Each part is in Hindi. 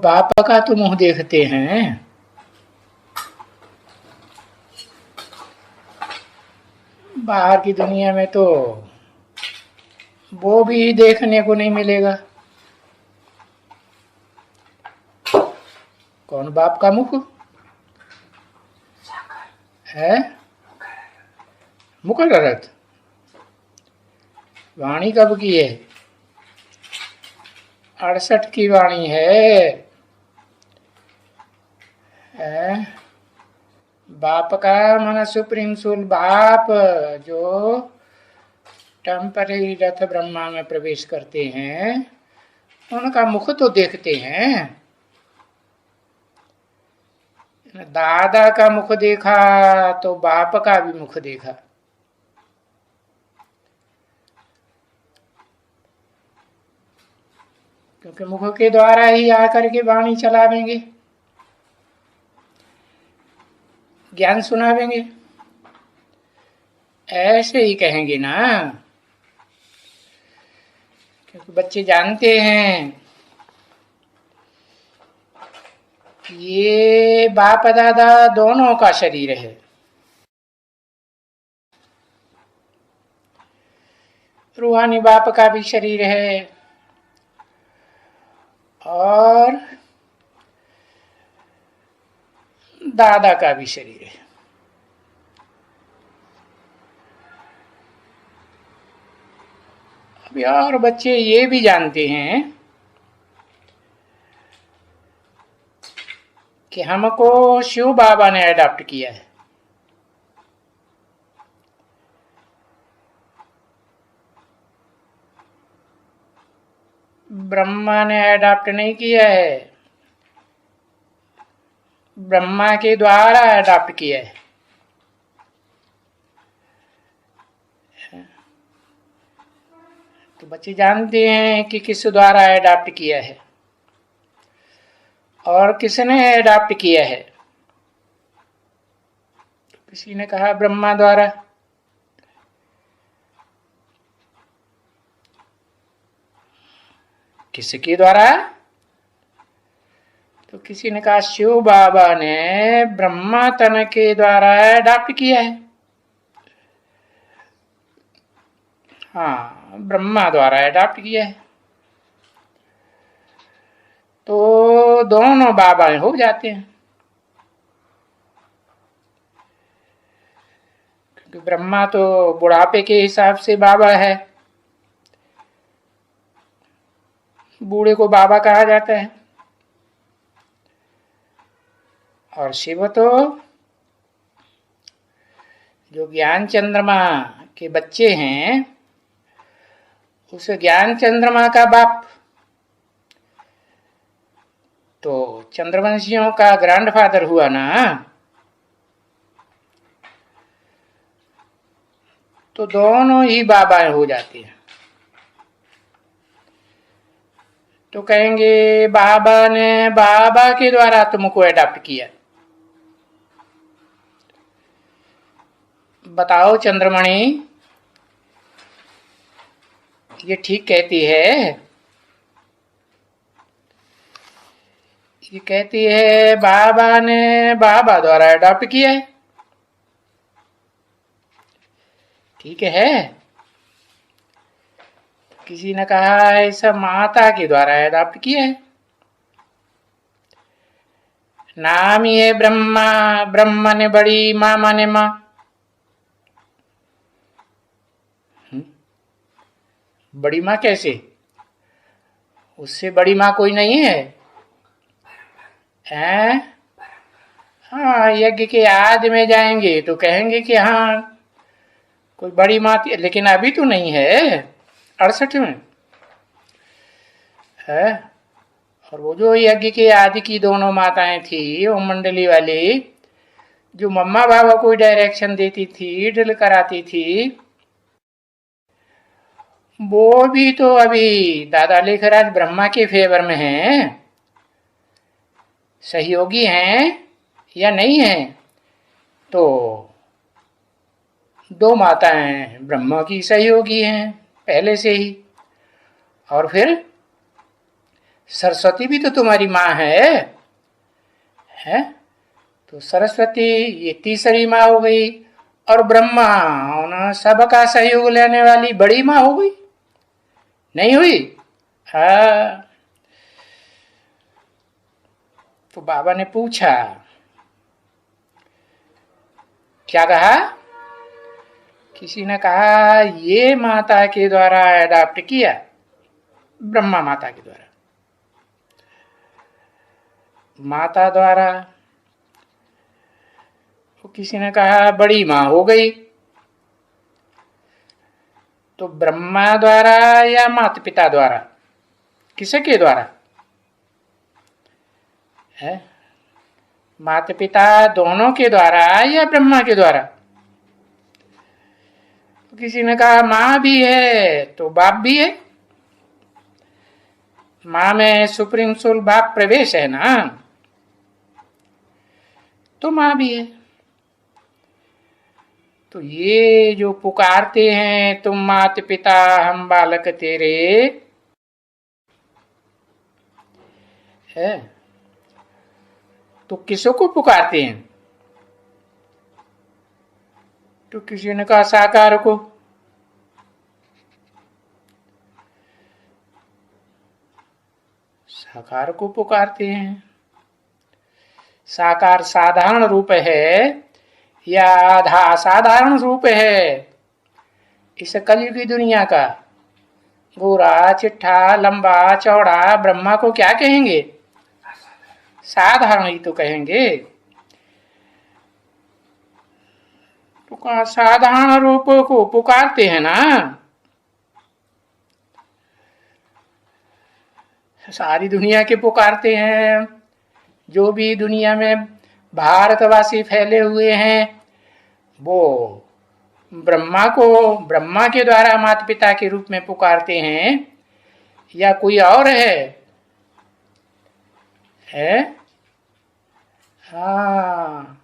पापा का तो मुंह देखते हैं, बाहर की दुनिया में तो वो भी देखने को नहीं मिलेगा। कौन बाप का मुख है? मुकर्ररत वाणी कब की है? 68 की वाणी है। बाप का मन सुप्रीम सोल बाप जो टेम्पररी रथ ब्रह्मा में प्रवेश करते हैं, उनका मुख तो देखते हैं। दादा का मुख देखा तो बाप का भी मुख देखा। क्योंकि मुख के द्वारा ही आकर के वाणी चलावेंगे, ज्ञान सुनावेंगे, ऐसे ही कहेंगे ना। क्योंकि बच्चे जानते हैं ये बाप दादा दोनों का शरीर है। रूहानी बाप का भी शरीर है और दादा का भी शरीर है। अब और बच्चे ये भी जानते हैं कि हमको शिव बाबा ने अडॉप्ट किया है। ब्रह्मा ने अडॉप्ट नहीं किया है, ब्रह्मा के द्वारा अडॉप्ट किया है। तो बच्चे जानते हैं कि किस द्वारा अडॉप्ट किया है और किसने अडॉप्ट किया है। किसी ने कहा ब्रह्मा द्वारा, किसके द्वारा? तो किसी ने कहा शिव बाबा ने ब्रह्मा तन के द्वारा अडॉप्ट किया है। हाँ, ब्रह्मा द्वारा अडॉप्ट किया है। तो दोनों बाबा हो जाते हैं, क्योंकि ब्रह्मा तो बुढ़ापे के हिसाब से बाबा है, बूढ़े को बाबा कहा जाता है। और शिव तो जो ज्ञान चंद्रमा के बच्चे हैं, उस ज्ञान चंद्रमा का बाप तो चंद्रवंशियों का ग्रैंडफादर हुआ ना। तो दोनों ही बाबा हो जाते हैं। तो कहेंगे बाबा ने बाबा के द्वारा तुमको अडॉप्ट किया। बताओ चंद्रमणि, ये ठीक कहती है? ये कहती है बाबा ने बाबा द्वारा अडॉप्ट किया है। ठीक है। किसी ने कहा ऐसा माता के द्वारा अडॉप्ट किया है। नाम ही है ब्रह्मा, ब्रह्मा ने बड़ी, माँ माने माँ। बड़ी माँ कैसे? उससे बड़ी माँ कोई नहीं है। हाँ, यज्ञ के आदि में जाएंगे तो कहेंगे कि हाँ कोई बड़ी माँ थी, लेकिन अभी तो नहीं है 68 में है। और वो जो यज्ञ के आदि की दोनों माताएं थी, वो मंडली वाली, जो मम्मा बाबा को डायरेक्शन देती थी, ड्रिल कराती थी, वो भी तो अभी दादा लेखराज ब्रह्मा के फेवर में हैं। सहयोगी हैं या नहीं हैं? तो दो माताएं ब्रह्मा की सहयोगी हैं पहले से ही, और फिर सरस्वती भी तो तुम्हारी माँ है? तो सरस्वती ये तीसरी माँ हो गई, और ब्रह्मा उन सबका सहयोग लेने वाली बड़ी माँ हो गई, नहीं हुई? हाँ। तो बाबा ने पूछा, क्या कहा? किसी ने कहा ये माता के द्वारा अडॉप्ट किया, ब्रह्मा माता के द्वारा, माता द्वारा। तो किसी ने कहा बड़ी माँ हो गई। तो ब्रह्मा द्वारा या माता पिता द्वारा, किसके द्वारा है? माता पिता दोनों के द्वारा या ब्रह्मा के द्वारा? तो किसी ने कहा माँ भी है तो बाप भी है, माँ में सुप्रीम सोल बाप प्रवेश है ना, तो माँ भी है। तो ये जो पुकारते हैं तुम माता पिता हम बालक तेरे, है तो किसों को पुकारते हैं? तो किसी ने कहा साकार को। साकार को पुकारते हैं। साकार साधारण रूप है या आधा साधारण रूप है इस कलयुगी दुनिया का? गोरा चिट्ठा लंबा चौड़ा ब्रह्मा को क्या कहेंगे? साधारण ही तो कहेंगे। तो कहा साधारण रूप को पुकारते हैं ना, सारी दुनिया के पुकारते हैं। जो भी दुनिया में भारतवासी फैले हुए हैं वो ब्रह्मा को ब्रह्मा के द्वारा माता पिता के रूप में पुकारते हैं या कोई और है? हाँ,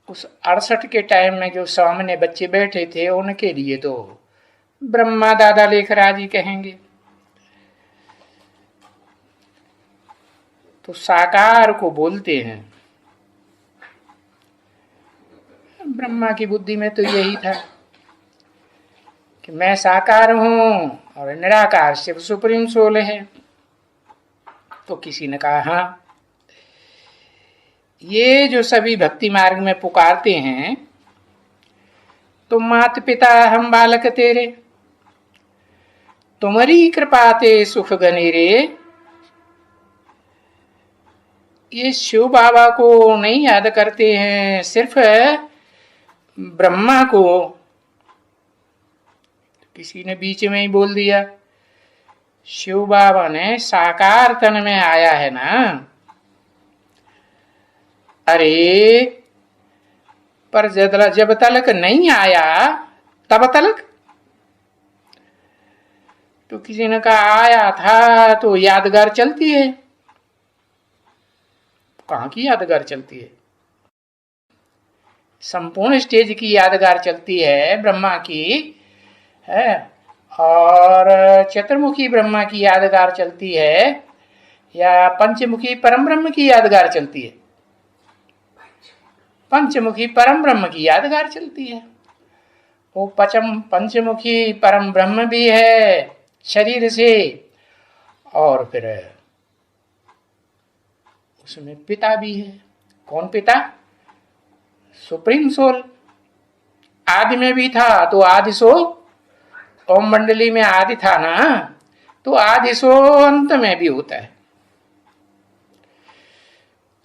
उस 68 के टाइम में जो सामने बच्चे बैठे थे उनके लिए तो ब्रह्मा दादा लेखराज जी कहेंगे। तो साकार को बोलते हैं। ब्रह्मा की बुद्धि में तो यही था कि मैं साकार हूं और निराकार शिव सुप्रीम सोल है। तो किसी ने कहा हाँ, ये जो सभी भक्ति मार्ग में पुकारते हैं तुम मात पिता हम बालक तेरे, तुम्हारी कृपा ते सुख गनेरे, ये शिव बाबा को नहीं याद करते हैं, सिर्फ ब्रह्मा को। किसी ने बीच में ही बोल दिया शिव बाबा ने साकार तन में आया है ना। अरे पर जब तलक नहीं आया तब तलक। तो किसी ने कहा आया था तो यादगार चलती है। कहाँ की यादगार चलती है? संपूर्ण स्टेज की यादगार चलती है ब्रह्मा की है, और चतुर्मुखी ब्रह्मा की यादगार चलती है या पंचमुखी परम ब्रह्म की यादगार चलती है? पंचमुखी परम ब्रह्म की यादगार चलती है। वो पंचमुखी परम ब्रह्म भी है शरीर से, और फिर उसमें पिता भी है। कौन पिता? Supreme soul. आदि में भी था तो आदि सो ओम मंडली में आदि था ना, तो आदि सो अंत में भी होता है।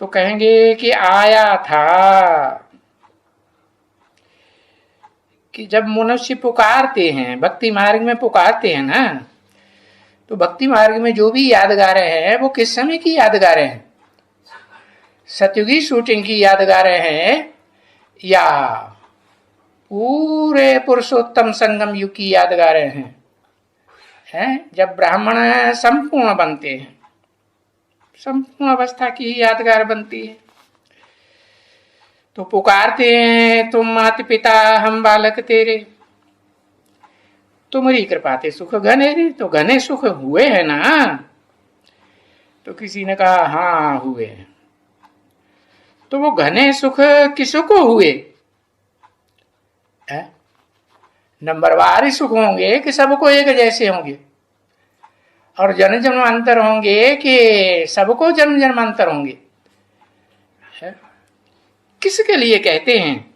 तो कहेंगे कि आया था कि जब मनुष्य पुकारते हैं भक्ति मार्ग में पुकारते हैं ना, तो भक्ति मार्ग में जो भी यादगारें हैं वो किस समय की यादगारें हैं? सतयुगी शूटिंग की यादगारें हैं या पूरे पुरुषोत्तम संगम युग की यादगारें हैं जब ब्राह्मण संपूर्ण बनते हैं, संपूर्ण अवस्था की यादगार बनती है। तो पुकारते हैं तुम माता पिता हम बालक तेरे, तुम्हारी कृपा ते सुख घने रे। तो घने सुख हुए हैं ना, तो किसी ने कहा हाँ हुए। तो वो घने सुख किसको हुए? नंबरवार सुख होंगे कि सबको एक जैसे होंगे? और जन्म जन्मांतर होंगे कि सबको जन्म जन्मांतर होंगे? किसके लिए कहते हैं?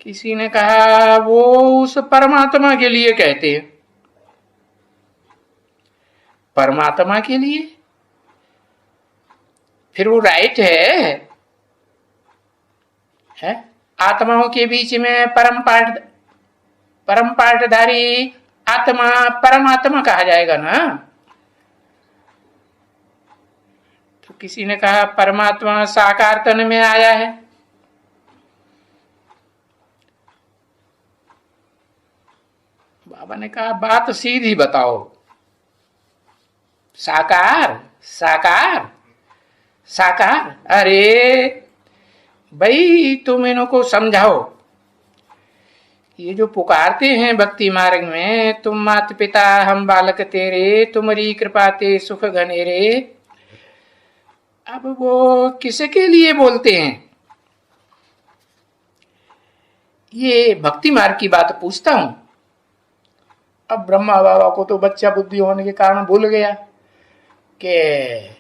किसी ने कहा वो उस परमात्मा के लिए कहते हैं। परमात्मा के लिए? फिर वो राइट है? आत्माओं के बीच में परम पाठधारी आत्मा परमात्मा कहा जाएगा ना? तो किसी ने कहा परमात्मा साकार तन में आया है। बाबा ने कहा बात सीधी बताओ। साकार साकार साकार? अरे भाई तुम इनको समझाओ। ये जो पुकारते हैं भक्ति मार्ग में, तुम माता पिता हम बालक तेरे, तुम्हारी कृपा ते सुख घनेरे, अब वो किसके लिए बोलते हैं? ये भक्ति मार्ग की बात पूछता हूं। अब ब्रह्मा बाबा को तो बच्चा बुद्धि होने के कारण भूल गया कि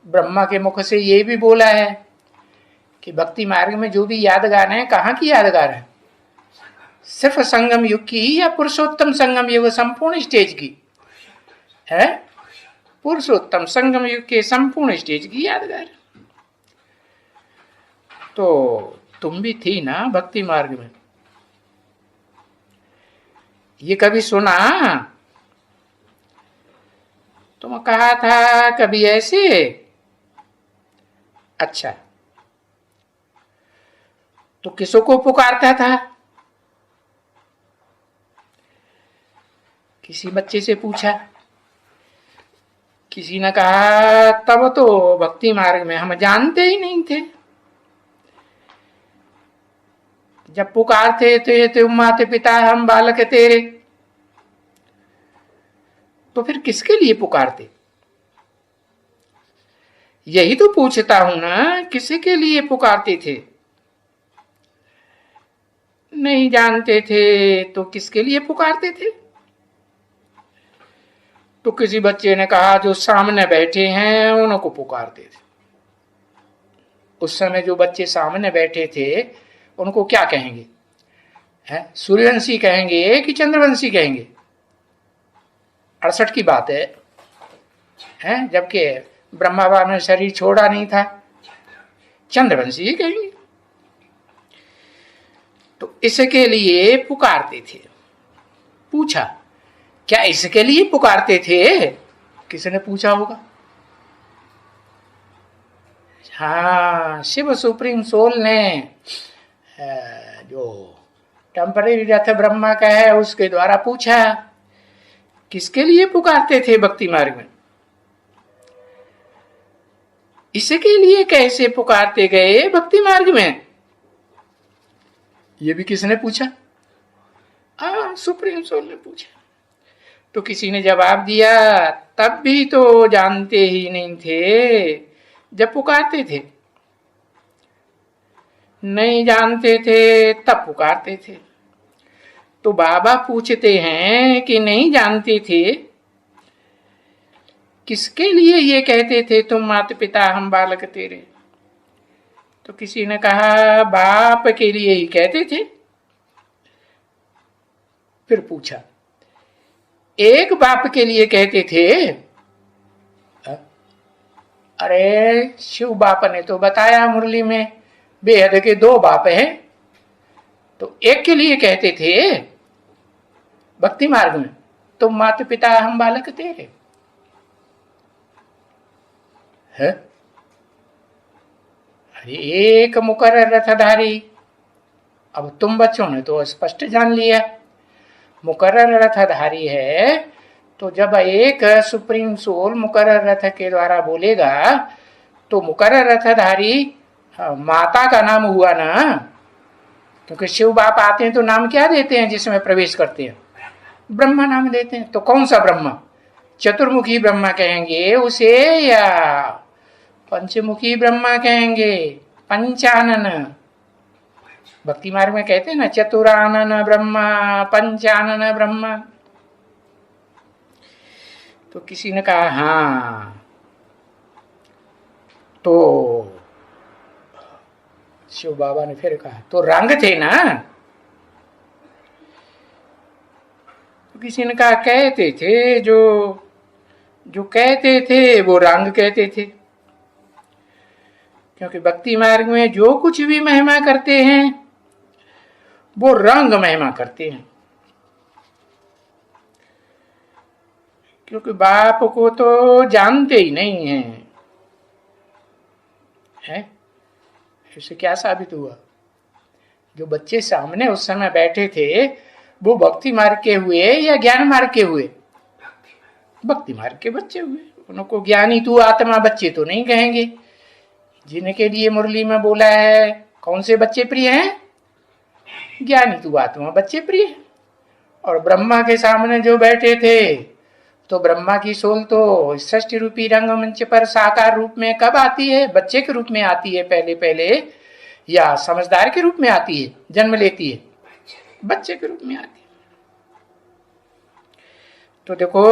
ब्रह्मा के मुख से ये भी बोला है कि भक्ति मार्ग में जो भी यादगार है, कहाँ की यादगार है? सिर्फ संगम युग की या पुरुषोत्तम संगम युग संपूर्ण स्टेज की है? पुरुषोत्तम संगम युग के संपूर्ण स्टेज की यादगार। तो तुम भी थी ना भक्ति मार्ग में? ये कभी सुना? तुम कहा था कभी ऐसे? अच्छा, तो किसको पुकारता था? किसी बच्चे से पूछा। किसी ने कहा तब तो भक्ति मार्ग में हम जानते ही नहीं थे। जब पुकारते थे तुम माते पिता हम बालक तेरे, तो फिर किसके लिए पुकारते? यही तो पूछता हूं ना, किसके लिए पुकारते थे? नहीं जानते थे तो किसके लिए पुकारते थे? तो किसी बच्चे ने कहा जो सामने बैठे हैं उनको पुकारते थे। उस समय जो बच्चे सामने बैठे थे उनको क्या कहेंगे? सूर्यवंशी कहेंगे कि चंद्रवंशी कहेंगे? 68 की बात है, जबकि ब्रह्मा बाबा ने शरीर छोड़ा नहीं था, चंद्रवंशी ही कहेंगे। तो इसके लिए पुकारते थे। पूछा क्या इसके लिए पुकारते थे? किसने पूछा होगा? हाँ, शिव सुप्रीम सोल ने जो टेम्पररी रथ ब्रह्मा का है उसके द्वारा पूछा किसके लिए पुकारते थे भक्ति मार्ग में? इसके लिए कैसे पुकारते गए भक्ति मार्ग में? ये भी किसने पूछा? सुप्रीम सोल ने पूछा। तो किसी ने जवाब दिया तब भी तो जानते ही नहीं थे जब पुकारते थे। नहीं जानते थे तब पुकारते थे। तो बाबा पूछते हैं कि नहीं जानते थे, किसके लिए ये कहते थे तुम माता पिता हम बालक तेरे? तो किसी ने कहा बाप के लिए ही कहते थे। फिर पूछा एक बाप के लिए कहते थे? अरे शिव बाप ने तो बताया मुरली में बेहद के 2 बाप हैं, तो एक के लिए कहते थे भक्ति मार्ग में तुम माता पिता हम बालक तेरे है? अरे एक मुकर्रर रथधारी। अब तुम बच्चों ने तो स्पष्ट जान लिया, मुकर्रर रथधारी है। तो जब एक सुप्रीम सोल मुकर्रर रथ के द्वारा बोलेगा तो मुकर्रर रथधारी माता का नाम हुआ ना, क्योंकि शिव बाप आते हैं तो नाम क्या देते हैं जिसमें प्रवेश करते हैं? ब्रह्मा नाम देते हैं। तो कौन सा ब्रह्मा? चतुर्मुखी ब्रह्मा कहेंगे उसे या पंचमुखी ब्रह्मा कहेंगे? पंचानन, भक्ति मार्ग में कहते हैं ना, चतुरानन ब्रह्मा, पंचानन ब्रह्मा। तो किसी ने कहा हाँ, तो शिव बाबा ने फिर कहा तो रंग थे ना? तो किसी ने कहा कहते थे, जो कहते थे वो रंग कहते थे, क्योंकि भक्ति मार्ग में जो कुछ भी महिमा करते हैं वो रंग महिमा करते हैं। क्योंकि बाप को तो जानते ही नहीं है? इससे क्या साबित हुआ? जो बच्चे सामने उस समय बैठे थे वो भक्ति मार्ग के हुए या ज्ञान मार्ग के हुए? भक्ति मार्ग के बच्चे हुए। उनको ज्ञानी तू आत्मा बच्चे तो नहीं कहेंगे। जिनके लिए मुरली में बोला है कौन से बच्चे प्रिय हैं? ज्ञानी तू आत्मा बच्चे प्रिय। और ब्रह्मा के सामने जो बैठे थे, तो ब्रह्मा की सोल तो सृष्टि रूपी रंगमंच पर साकार रूप में कब आती है? बच्चे के रूप में आती है पहले पहले, या समझदार के रूप में आती है, जन्म लेती है? बच्चे के रूप में आती है। तो देखो